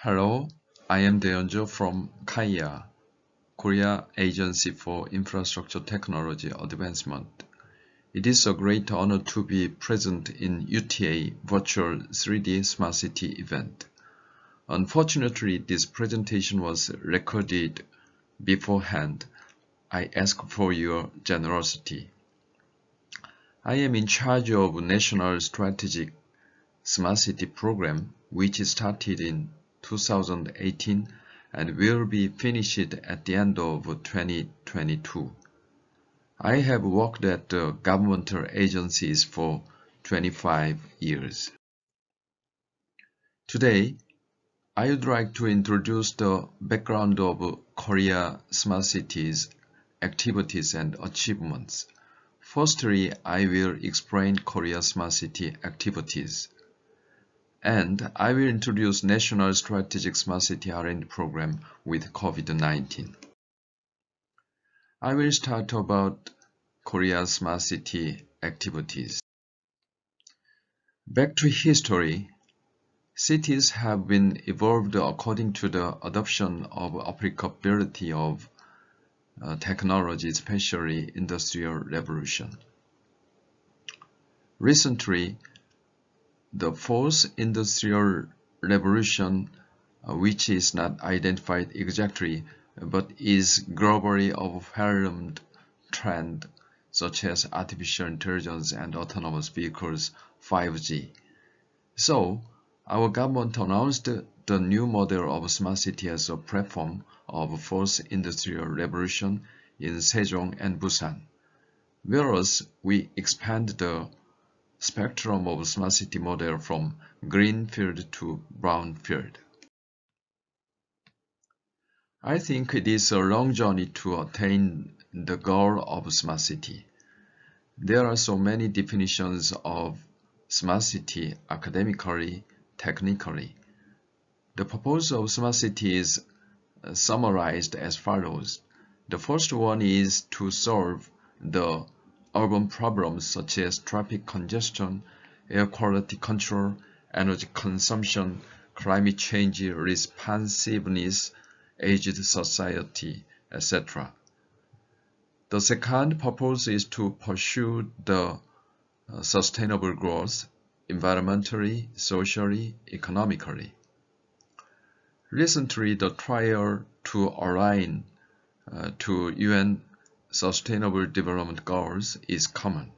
Hello, I am Daeyeon CHO from KAIA, Korea Agency for Infrastructure Technology Advancement. It is a great honor to be present in UTA Virtual 3D Smart City event. Unfortunately, this presentation was recorded beforehand. I ask for your generosity. I am in charge of National Strategic Smart City Program, which started in 2018 and will be finished at the end of 2022. I have worked at governmental agencies for 25 years. Today, I would like to introduce the background of Korea Smart Cities activities and achievements. Firstly, I will explain Korea Smart City activities. And I will introduce National Strategic Smart City R&D program with COVID-19. I will start about Korea's smart city activities. Back to history, cities have been evolved according to the adoption of applicability of technology, especially Industrial Revolution. Recently, the fourth industrial revolution, which is not identified exactly but is globally overwhelmed trend such as artificial intelligence and autonomous vehicles, 5G. So, our government announced the new model of smart city as a platform of fourth industrial revolution in Sejong and Busan, whereas we expand the spectrum of smart city model from green field to brown field. I think it is a long journey to attain the goal of smart city. There are so many definitions of smart city academically, technically. The purpose of smart city is summarized as follows. The first one is to solve the urban problems such as traffic congestion, air quality control, energy consumption, climate change responsiveness, aged society, etc. The second purpose is to pursue the sustainable growth environmentally, socially, economically. Recently, the trial to align to UN Sustainable Development Goals is common.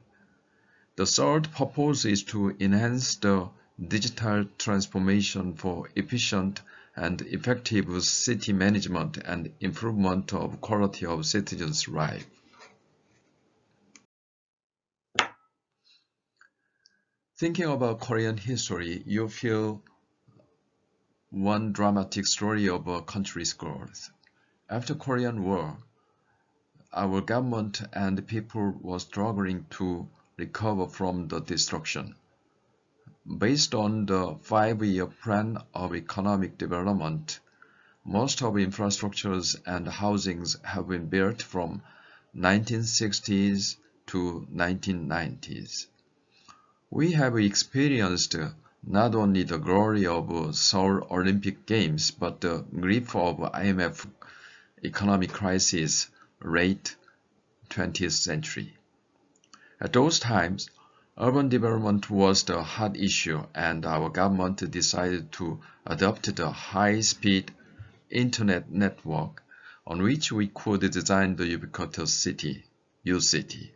The third purpose is to enhance the digital transformation for efficient and effective city management and improvement of quality of citizens' life. Thinking about Korean history, you feel one dramatic story of a country's growth. After Korean War, our government and people were struggling to recover from the destruction. Based on the 5-year plan of economic development, most of infrastructures and housings have been built from 1960s to 1990s. We have experienced not only the glory of Seoul Olympic Games, but the grief of IMF economic crisis late 20th century. At those times, urban development was the hot issue, and our government decided to adopt the high-speed internet network on which we could design the ubiquitous city, U-City.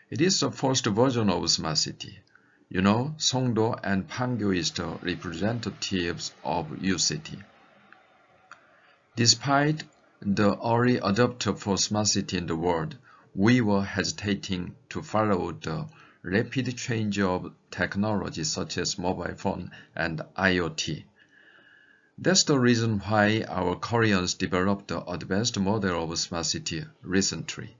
It is the first version of smart city. You know, Songdo and Pangyo is the representatives of U-City. Despite the early adopter for smart city in the world, we were hesitating to follow the rapid change of technology such as mobile phone and IoT. That's the reason why our Koreans developed the advanced model of smart city recently.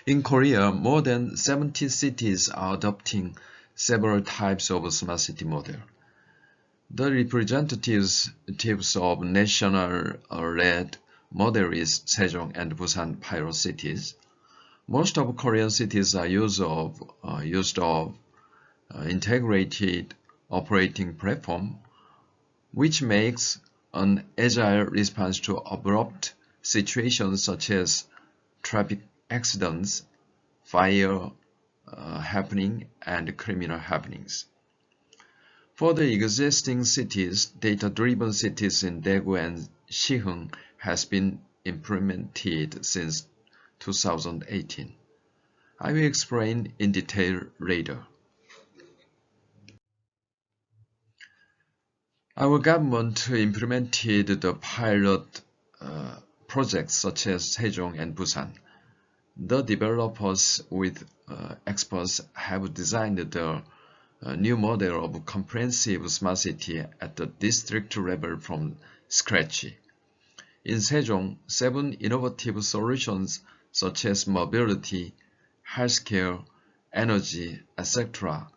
In Korea, more than 70 cities are adopting several types of smart city model. The representatives of national-led model is Sejong and Busan pilot cities. Most of Korean cities are used of integrated operating platform, which makes an agile response to abrupt situations such as traffic accidents, fire happening, and criminal happenings. For the existing cities, data-driven cities in Daegu and Sejong has been implemented since 2018. I will explain in detail later. Our government implemented the pilot projects such as Sejong and Busan. The developers with experts have designed the new model of comprehensive smart city at the district level from scratch. In Sejong, 7 innovative solutions such as mobility, healthcare, energy, etc.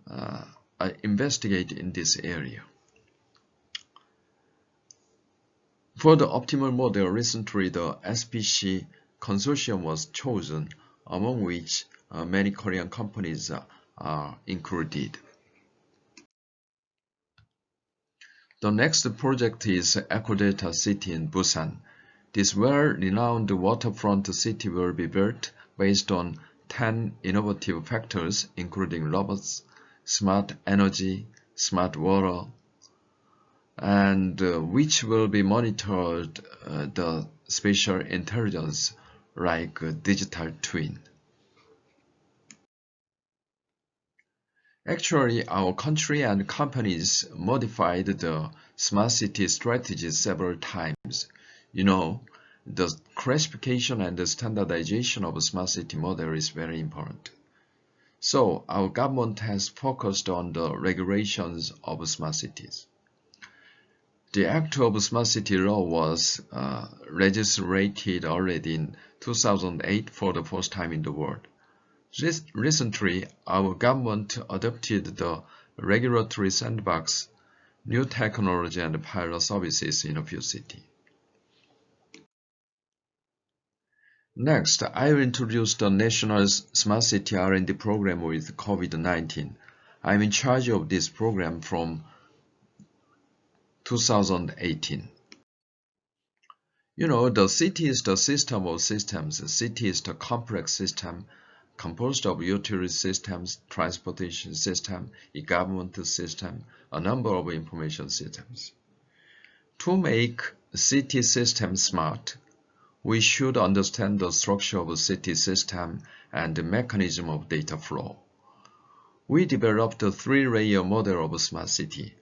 Are investigated in this area. For the optimal model, recently the SPC consortium was chosen, among which many Korean companies are included. The next project is Ecodata City in Busan. This well-renowned waterfront city will be built based on 10 innovative factors, including robots, smart energy, smart water, and which will be monitored the spatial intelligence like digital twin. Actually, our country and companies modified the smart city strategy several times. The classification and the standardization of a smart city model is very important. So, our government has focused on the regulations of smart cities. The Act of Smart City Law was legislated already in 2008 for the first time in the world. Recently, our government adopted the regulatory sandbox, new technology and pilot services in a few cities. Next, I will introduce the National Smart City R&D program with COVID-19. I'm in charge of this program from 2018. The city is the system of systems. The city is the complex system composed of utility systems, transportation system, e-government system, a number of information systems. To make city systems smart, we should understand the structure of a city system and the mechanism of data flow. We developed a 3-layer model of a smart city.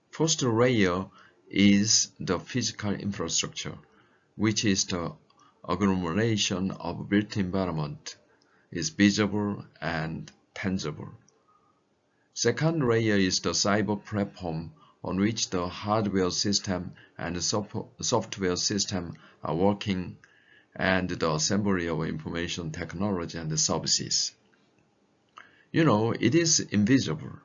First layer is the physical infrastructure, which is the agglomeration of built environment, is visible and tangible. Second layer is the cyber platform on which the hardware system and the software system are working, and the assembly of information technology and the services. It is invisible.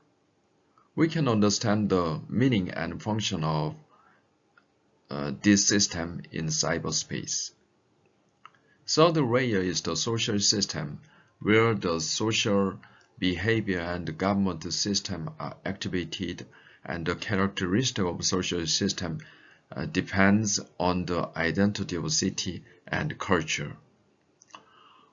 We can understand the meaning and function of this system in cyberspace. Third layer is the social system, where the social behavior and the government system are activated, and the characteristic of social system depends on the identity of city and culture.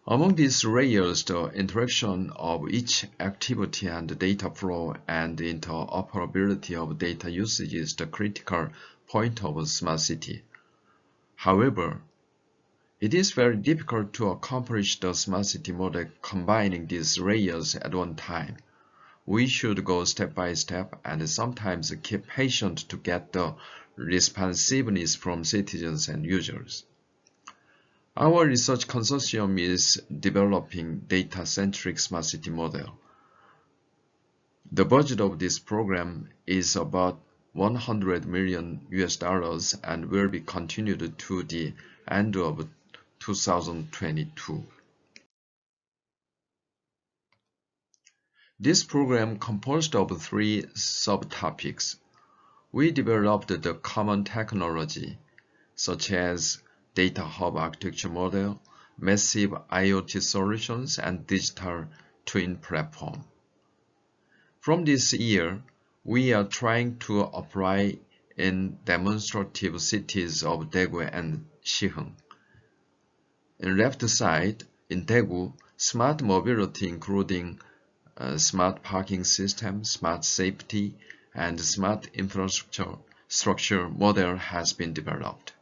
Among these layers, the interaction of each activity and the data flow and the interoperability of data usage is the critical point of a smart city. However, it is very difficult to accomplish the smart city model combining these layers at one time. We should go step by step and sometimes keep patient to get the responsiveness from citizens and users. Our research consortium is developing data-centric smart city model. The budget of this program is about $100 million and will be continued to the end of 2022. This program composed of 3 subtopics. We developed the common technology, such as data hub architecture model, massive IoT solutions, and digital twin platform. From this year, we are trying to apply in demonstrative cities of Daegu and Sejong. In left side, in Daegu, smart mobility including smart parking system, smart safety, and smart infrastructure model has been developed.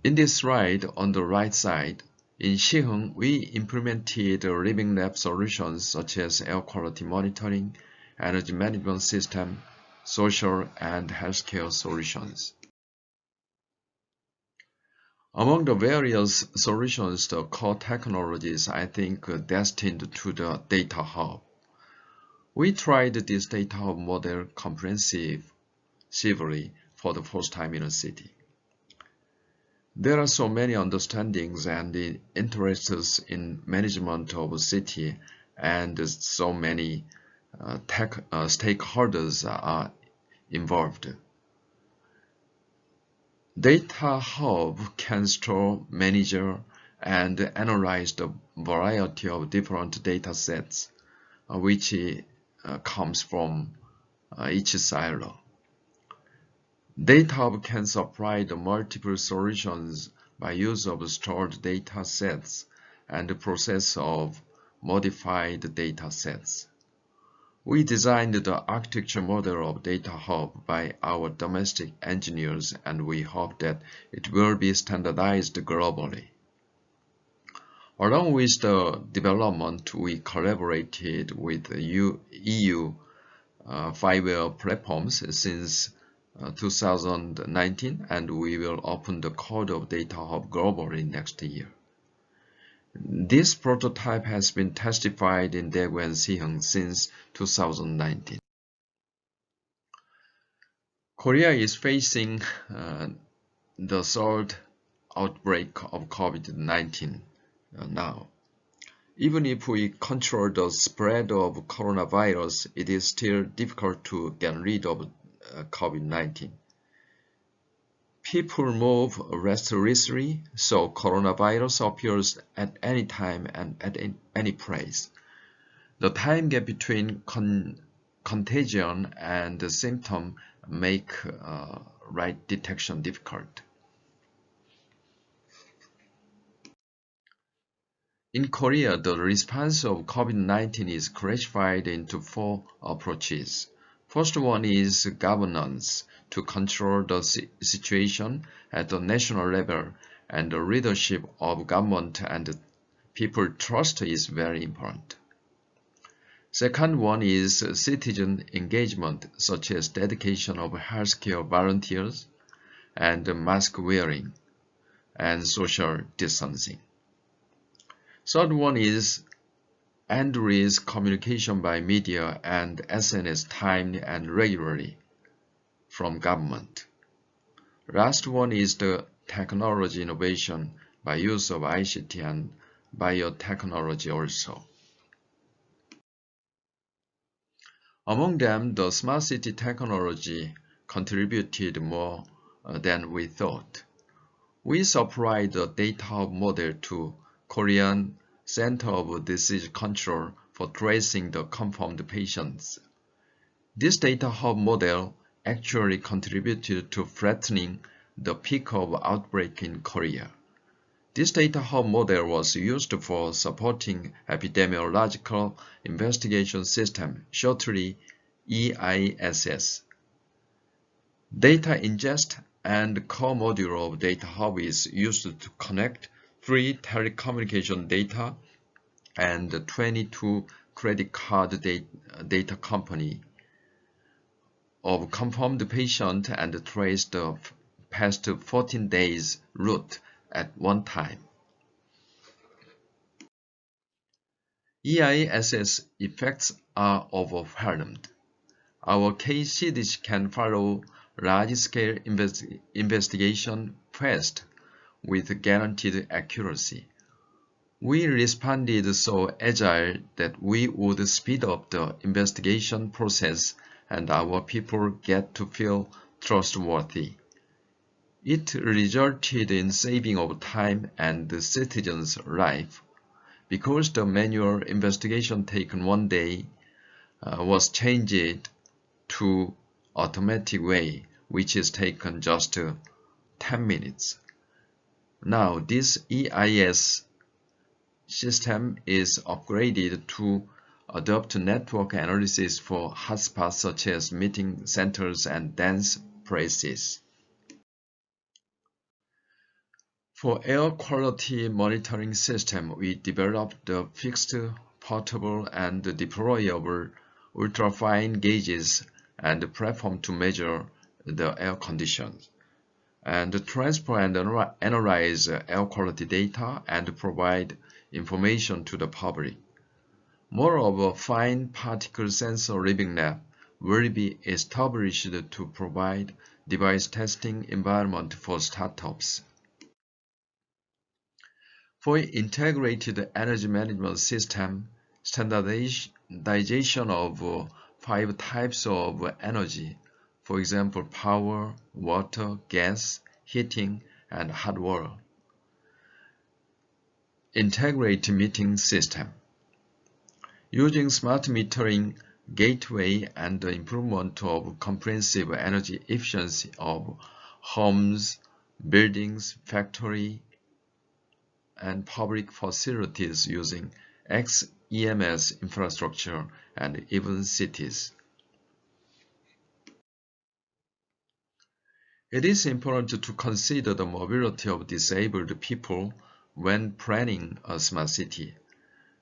In this slide, on the right side, in Sejong, we implemented living lab solutions such as air quality monitoring, energy management system, social and healthcare solutions. Among the various solutions, the core technologies I think destined to the data hub. We tried this data hub model comprehensively for the first time in a city. There are so many understandings and interests in management of a city, and so many stakeholders are involved. Data Hub can store, manage, and analyze the variety of different data sets which comes from each silo. Data Hub can supply the multiple solutions by use of stored data sets and the process of modified data sets. We designed the architecture model of Data Hub by our domestic engineers, and we hope that it will be standardized globally. Along with the development, we collaborated with EU fireware platforms since 2019, and we will open the code of Data Hub globally next year. This prototype has been testified in Daegu and Sejong since 2019. Korea is facing the third outbreak of COVID-19 now. Even if we control the spread of coronavirus, it is still difficult to get rid of COVID-19. People move restlessly, so coronavirus appears at any time and at any place. The time gap between contagion and the symptom make right detection difficult. In Korea, the response of COVID-19 is classified into 4 approaches. First one is governance, to control the situation at the national level, and the leadership of government and people trust is very important. Second one is citizen engagement, such as dedication of healthcare volunteers and mask wearing and social distancing. Third one is endless communication by media and SNS timed and regularly from government. Last one is the technology innovation by use of ICT and biotechnology also. Among them, the smart city technology contributed more than we thought. We supplied the data hub model to Korean Center of Disease Control for tracing the confirmed patients. This data hub model actually contributed to flattening the peak of outbreak in Korea. This data hub model was used for supporting epidemiological investigation system, shortly EISS. Data ingest and core module of data hub is used to connect 3 telecommunication data and 22 credit card data company of confirmed patient and trace the past 14 days route at one time. EISS effects are overwhelmed. Our case cities can follow large-scale investigation fast with guaranteed accuracy. We responded so agile that we would speed up the investigation process and our people get to feel trustworthy. It resulted in saving of time and the citizens' life. Because the manual investigation taken one day, was changed to automatic way, which is taken just 10 minutes. Now this EISS system is upgraded to adopt network analysis for hotspots such as meeting centers and dense places. For air quality monitoring system, we developed the fixed, portable, and deployable ultrafine gauges and platform to measure the air conditions, and transfer and analyze air quality data and provide information to the public. Moreover, fine particle sensor living lab will be established to provide device testing environment for startups. For integrated energy management system, standardization of 5 types of energy, for example, power, water, gas, heating, and hot water. Integrate meting system. Using smart metering gateway and the improvement of comprehensive energy efficiency of homes, buildings, factory, and public facilities using XEMS infrastructure and even cities. It is important to consider the mobility of disabled people when planning a smart city,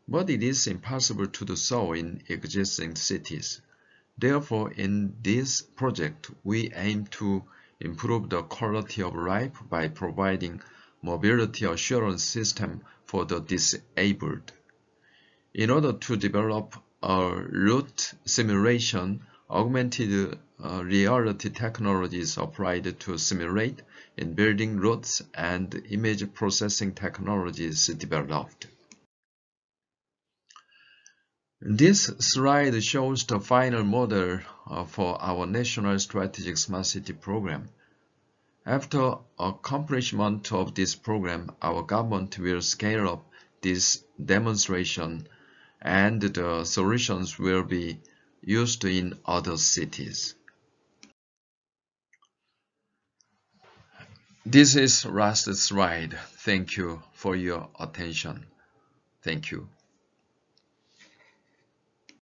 but it is impossible to do so in existing cities. Therefore, in this project, we aim to improve the quality of life by providing mobility assurance system for the disabled. In order to develop a route simulation, augmented reality technology is applied to simulate in building routes and image processing technologies developed. This slide shows the final model for our National Strategic Smart City Program. After accomplishment of this program, our government will scale up this demonstration and the solutions will be used in other cities. This is last slide. Thank you for your attention. Thank you.